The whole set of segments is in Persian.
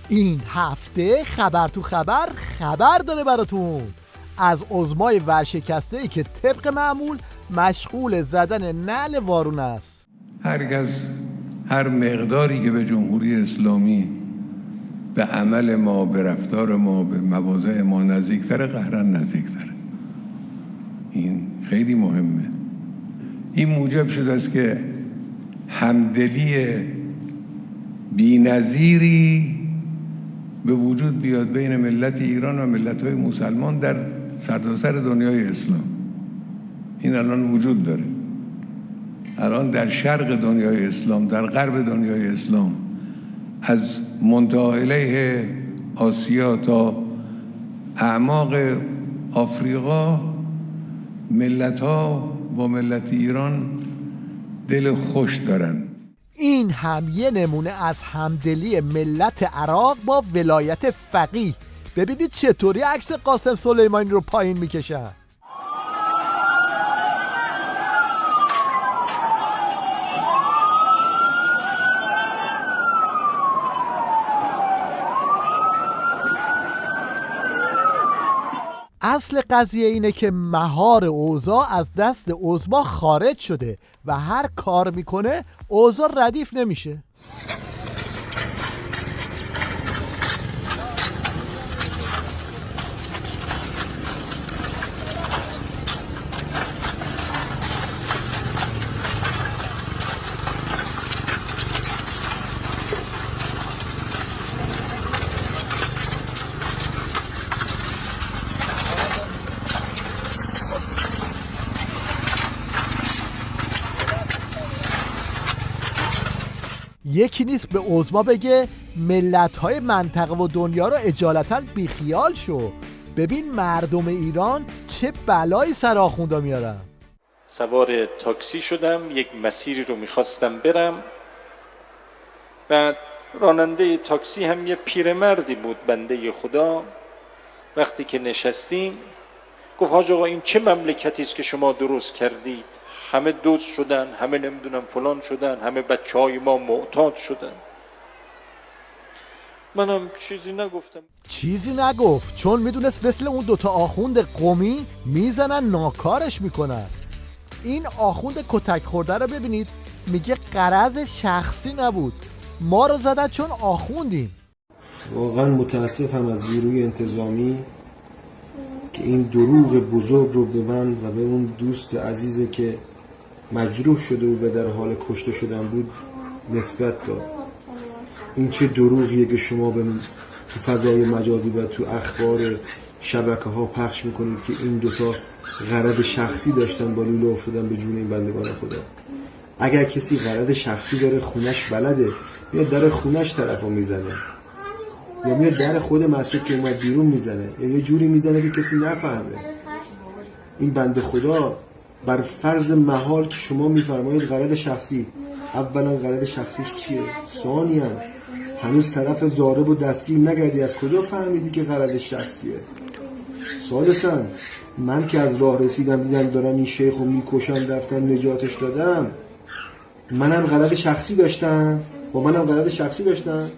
این هفته خبر تو خبر داره براتون از عظمای ورشکسته‌ای که طبق معمول مشغول زدن نعل وارون است. هرگز هر مقداری که به جمهوری اسلامی به عمل ما، به رفتار ما، به مواضع ما نزدیکتره، قهرن نزدیکتره. این خیلی مهمه. این موجب شده است که همدلی بی‌نظیری به وجود بیاد بین ملت ایران و ملت‌های مسلمان در سرتاسر دنیای اسلام. این الان وجود داره. الان در شرق دنیای اسلام، در غرب دنیای اسلام، از منتهی علیه آسیا تا اعماق آفریقا، ملت‌ها با ملت ایران دل خوش دارن. این هم یه نمونه از همدلی ملت عراق با ولایت فقیه. ببینید چطوری عکس قاسم سلیمانی رو پایین میکشن. اصل قضیه اینه که مهار اوضاع از دست عظما خارج شده و هر کار میکنه اوضاع ردیف نمیشه. یکی نیست به عظما بگه ملت‌های منطقه و دنیا رو اجالتاً بیخیال شو. ببین مردم ایران چه بلایی سر آخوندا میارن. سوار تاکسی شدم، یک مسیری رو میخواستم برم. بعد راننده تاکسی هم یه پیرمردی بود بنده خدا. وقتی که نشستیم گفت حاج آقا این چه مملکتی است که شما درست کردید؟ همه دزد شدن، همه نمیدونم فلان شدن، همه بچهای ما معتاد شدن. منم چیزی نگفت چون میدونست مثل اون دوتا آخوند قمی میزنن ناکارش میکنن. این آخوند کتک خورده رو ببینید، میگه غرض شخصی نبود، ما رو زدن چون آخوندیم. واقعا متاسفم از نیروی انتظامی که این دروغ بزرگ رو به من و به اون دوست عزیزی که مجروح شده و در حال کشته شدن بود نسبت داد. این چه دروغیه که شما به تو فضای مجازی و تو اخبار شبکه ها پخش میکنید که این دوتا غرض شخصی داشتن با لوله افتادن به جون این بندگان خدا. اگر کسی غرض شخصی داره، خونش بلده، میاد در خونش طرفو میزنه یا میاد در خود مسجد که اومد بیرون میزنه یا یه جوری میزنه که کسی نفهمه. این بنده خدا بر فرض محال که شما میفرمایید غرض شخصی، اولا غرض شخصیش چیه؟ ثانیاً هنوز طرف ضارب و دستگیر نگردی، از کجا فهمیدی که غرض شخصیه؟ ثالثاً من که از راه رسیدم دیدم دارن این شیخ رو میکشن، رفتم نجاتش دادم، منم غرض شخصی داشتم؟ با منم غرض شخصی داشتم؟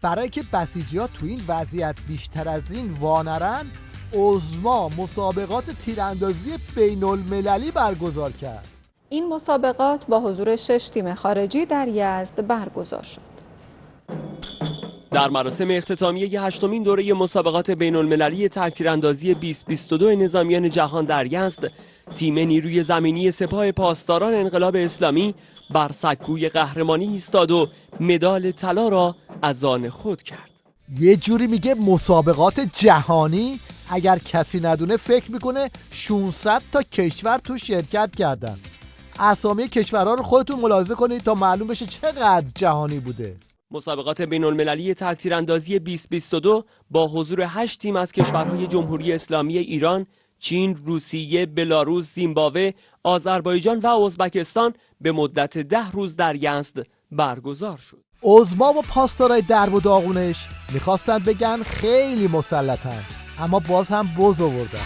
برای که بسیجی‌ها تو این وضعیت بیشتر از این وانرن، عظما مسابقات تیراندازی بین‌المللی برگزار کرد. این مسابقات با حضور 6 تیم خارجی در یزد برگزار شد. در مراسم اختتامیه 8مین دوره مسابقات بین‌المللی تیراندازی 2022 نظامیان جهان در یزد، تیم نیروی زمینی سپاه پاسداران انقلاب اسلامی بر سکوی قهرمانی ایستاد و مدال طلا را از آن خود کرد. یه جوری میگه مسابقات جهانی، اگر کسی ندونه فکر میکنه 600 تا کشور تو شرکت کردن. اسامی کشورها رو خودتون ملاحظه کنید تا معلوم بشه چقدر جهانی بوده. مسابقات بین‌المللی تیراندازی 2022 با حضور 8 تیم از کشورهای جمهوری اسلامی ایران، چین، روسیه، بلاروس، زیمبابوه، آذربایجان و ازبکستان به مدت 10 روز در یزد برگزار شد. عظما و پاسدارای درب و داغونش میخواستن بگن خیلی مسلطن، اما باز هم بز آوردن.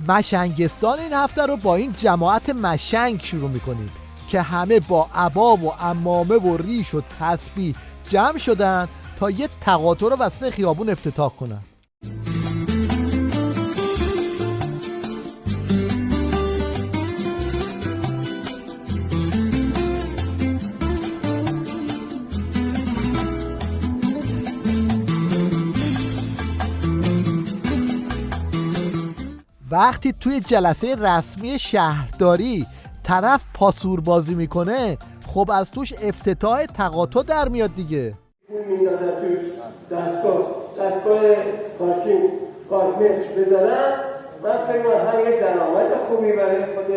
مشنگستان این هفته رو با این جماعت مشنگ شروع میکنیم که همه با عبا و عمامه و ریش و تسبیح جمع شدن تا یه تقاطع رو وسط خیابون افتتاح کنن. وقتی توی جلسه رسمی شهرداری طرف پاسور بازی میکنه، خب از توش افتتاح تقاطع در میاد دیگه. پول میندازن توش دستگاه پارکینگ پارکمنت بزنن. من فکر کنم هم یک درآمد خوبی برای خود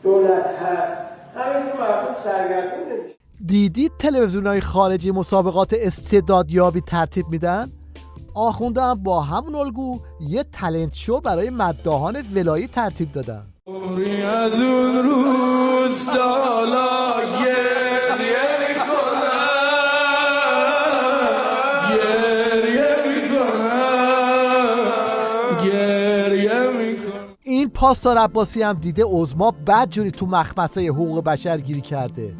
دولت هست، همین که مردم سرگردون نمیشه. دیدید تلویزیون‌های خارجی مسابقات استعدادیابی ترتیب میدن؟ آخونده هم با همون الگو یه تالنت شو برای مداحان ولایی ترتیب دادن. از اون روز دالا گریه میکنم این پاسدار عباسی هم دیده عظما بدجوری تو مخمسه حقوق بشر گیری کرده،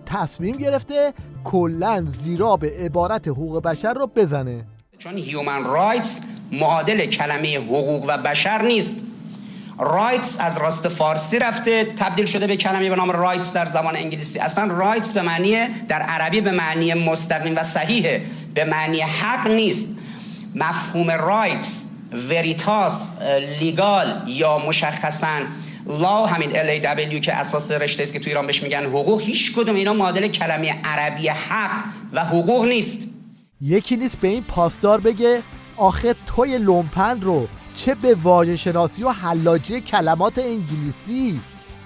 تصمیم گرفته کلاً زیرا به عبارت حقوق بشر رو بزنه، چون هیومن رایتس معادل کلمه حقوق و بشر نیست. رایتس از راست فارسی رفته تبدیل شده به کلمه به نام رایتس در زبان انگلیسی. اصلا رایتس به معنی در عربی به معنی مستقیم و صحیحه، به معنی حق نیست. مفهوم رایتس، وریتاس، لیگال یا مشخصاً لا، همین LAW که اساس رشته است که تو ایران بهش میگن حقوق، هیچ کدوم اینا معادل کلمه عربی حق و حقوق نیست. یکی نیست به این پاسدار بگه آخه توی لومپن رو چه به واژه شناسی و حلاجی کلمات انگلیسی،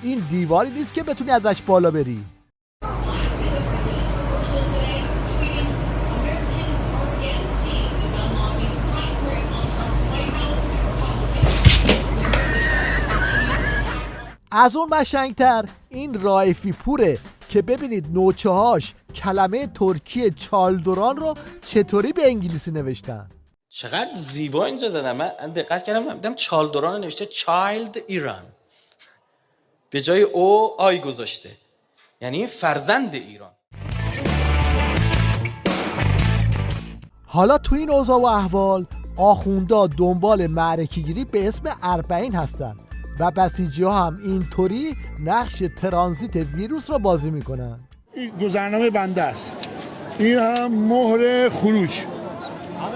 این دیواری نیست که بتونی ازش بالا بری. از اون مشنگتر این رایفی پوره که ببینید نوچه‌هاش کلمه ترکی چالدوران رو چطوری به انگلیسی نوشتن. چقدر زیبا اینجا زدم. من دقت کردم دیدم چالدوران نوشته چایلد ایران، به جای او آی گذاشته، یعنی فرزند ایران. حالا تو این اوضاع و احوال آخوندا دنبال معرکه‌گیری به اسم 40 هستن و بسیجی ها هم اینطوری نقش ترانزیت ویروس رو بازی میکنن. این گذرنامه بنده است، این هم مهر خروج،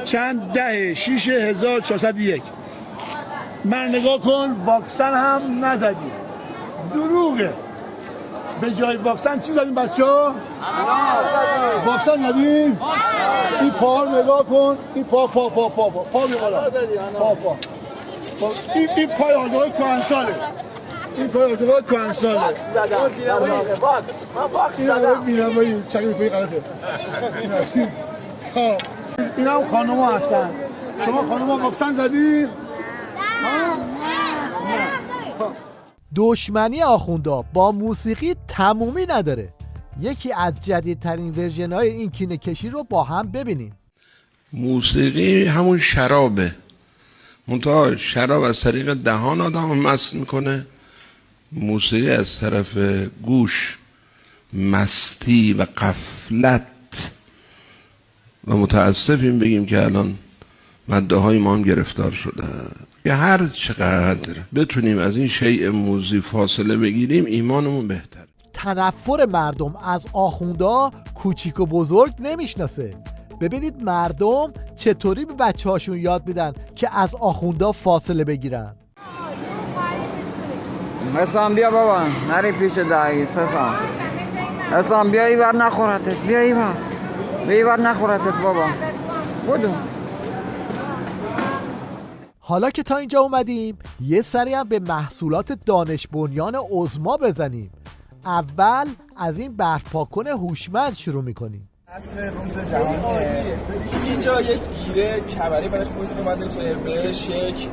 چند 10/6/1401. من نگاه کن واکسن هم نزدی، دروغه. به جای واکسن چی زدیم بچه ها؟ واکسن ندیم. این پا نگاه کن، این پا بیقالا این پای آدوهای کهنساله، این پای آدوهای کهنساله. باکس زدم من باکس زدم. بینم باید چکمی پایی غلطه. این هم خانوم ها هستن. شما خانوم ها واکسن زدید؟ دشمنی آخوندا با موسیقی تمومی نداره. یکی از جدیدترین ورژن های این کینه کشی رو با هم ببینیم. موسیقی همون شرابه، منتها شراب از طریق دهان آدم مست میکنه، موسیقی از طرف گوش مستی و غفلت. و متاسفیم بگیم که الان مده‌های ما هم گرفتار شده. که هر چقدر بتونیم از این شیء موذی فاصله بگیریم ایمانمون بهتر. تنفر مردم از آخوندا کوچیک و بزرگ نمیشناسه. ببینید مردم چطوری به بچه هاشون یاد میدن که از آخوندا فاصله بگیرن. حسام بیا بابا، نری پیش دعیس. حسام بیا ایور نخورتت، بیا ایور نخورتت بابا، بودو. حالا که تا اینجا اومدیم یه سری هم به محصولات دانش بنیان عظما بزنیم. اول از این برف‌پاکن هوشمند شروع میکنیم. عصر روز جهانیه. اینجا یک گیره کبری براش پوزیشن اومده که بهش یک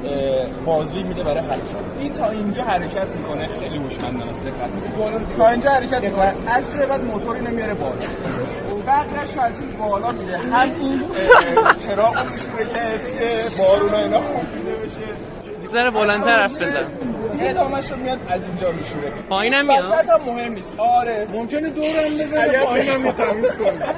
بازوی میده برای حرکت. این تا اینجا حرکت میکنه، خیلی هوشمندانه است. دقت تا اینجا حرکت میکنه، از چه بعد موتوری نمیاره بالا. بقیه‌اش از این بالا میده. همین چراغ میشوره که بارون اینا خوب دیده بشه. یه ذره بلندتر حرف بزن. ادامهش رو میاد از اینجا میشوره. پایینم میاد. وسط هم مهم نیست. آره. ممکنه دورم بزنه پایینم میتمیز کنه.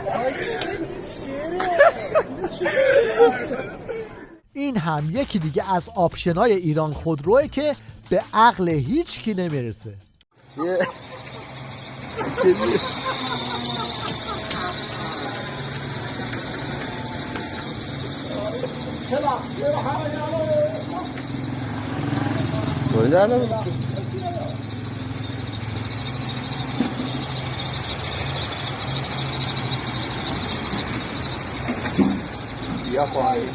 این هم یکی دیگه از آپشنای ایران خودروه که به عقل هیچ کی نمیرسه. بیا پایین.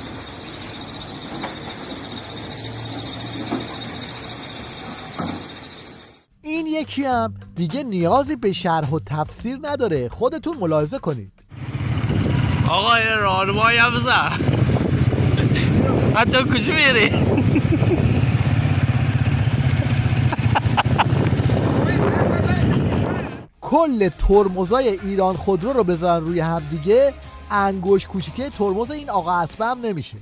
این یکی هم دیگه نیازی به شرح و تفسیر نداره، خودتون ملاحظه کنید. آقا این راهنمایی هم بزن. حتی کجا میری؟ کل ترمزای ایران خودرو رو بزنن روی هم دیگه، انگوش کوچیکه ترمز این آقا اسبه هم نمیشه.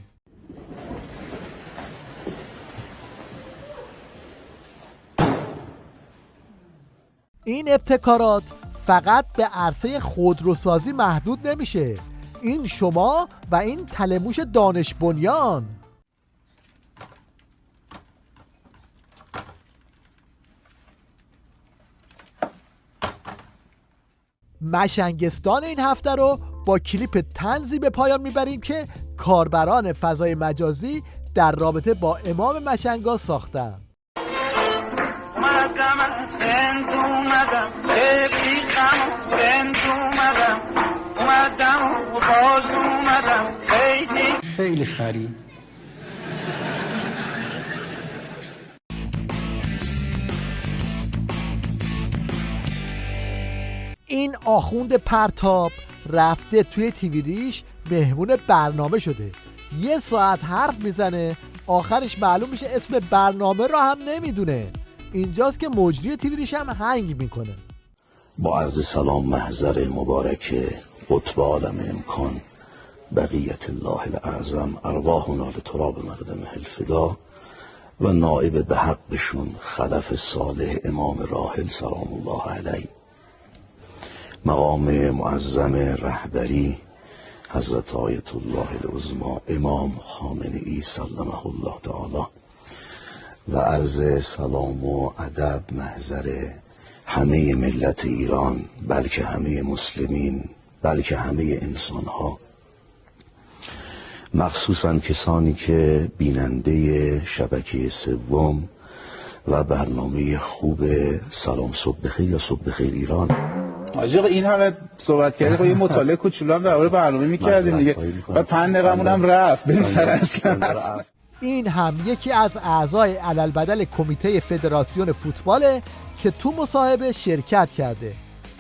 این ابتکارات فقط به عرصه خودروسازی محدود نمیشه. این شما و این تلموش دانش بنیان. مشنگستان این هفته رو با کلیپ طنزی به پایان میبریم که کاربران فضای مجازی در رابطه با امام مشنگا ساختن. خیلی خرید. این آخوند پرتاب رفته توی تیوی ریش مهمون برنامه شده. 1 ساعت حرف میزنه، آخرش معلوم میشه اسم برنامه رو هم نمیدونه. اینجاست که مجری تیوی ریش هم هنگ میکنه. با عرض سلام محضر مبارک قطب عالم امکان بقیت الله الاعظم ارواحنا لتراب مقدمه الفدا و نائب به حقشون خلف صالح امام راحل سلام الله علیه، مقام معظم رهبری حضرت آیت الله العظمی امام خامنه‌ای سلمه الله تعالی و عرض سلام و ادب محضر همه ملت ایران، بلکه همه مسلمین، بلکه همه انسانها، مخصوصا کسانی که بیننده شبکه سوم و برنامه خوب سلام صبح بخیر یا صبح بخیر ایران. آقا این همه صحبت کردیم، خب یه مطالعه کوچولو هم درباره برنامه می‌کردیم دیگه. و 5 دقیقه‌مون هم رفت بریم سر اصلا. این هم یکی از اعضای علالبدل کمیته فدراسیون فوتباله که تو مصاحبه شرکت کرده،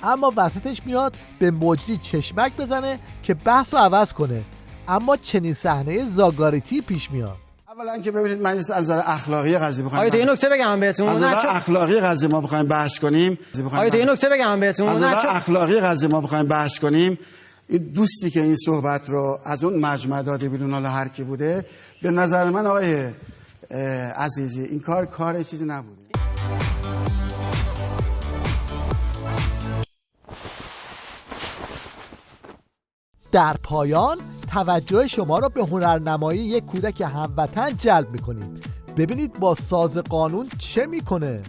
اما وسطش میاد به مجری چشمک بزنه که بحثو عوض کنه، اما چنین صحنه زاگاریتی پیش میاد. اولا که ببینید من از نظر اخلاقی قضیه بخوایم، آیت یه نکته بگم بهتون، از نظر اخلاقی قضیه ما بخوایم بحث کنیم، آیت یه نکته بگم بهتون، از نظر اخلاقی قضیه ما بخوایم بحث کنیم، این دوستی که این صحبت رو از اون مجمع داده بیرون، حالا هر کی بوده، به نظر من آقای عزیزی این کار چیزی نبوده. در پایان توجه شما را به هنرنمایی یک کودک هموطن جلب می‌کنیم. ببینید با ساز قانون چه میکنه.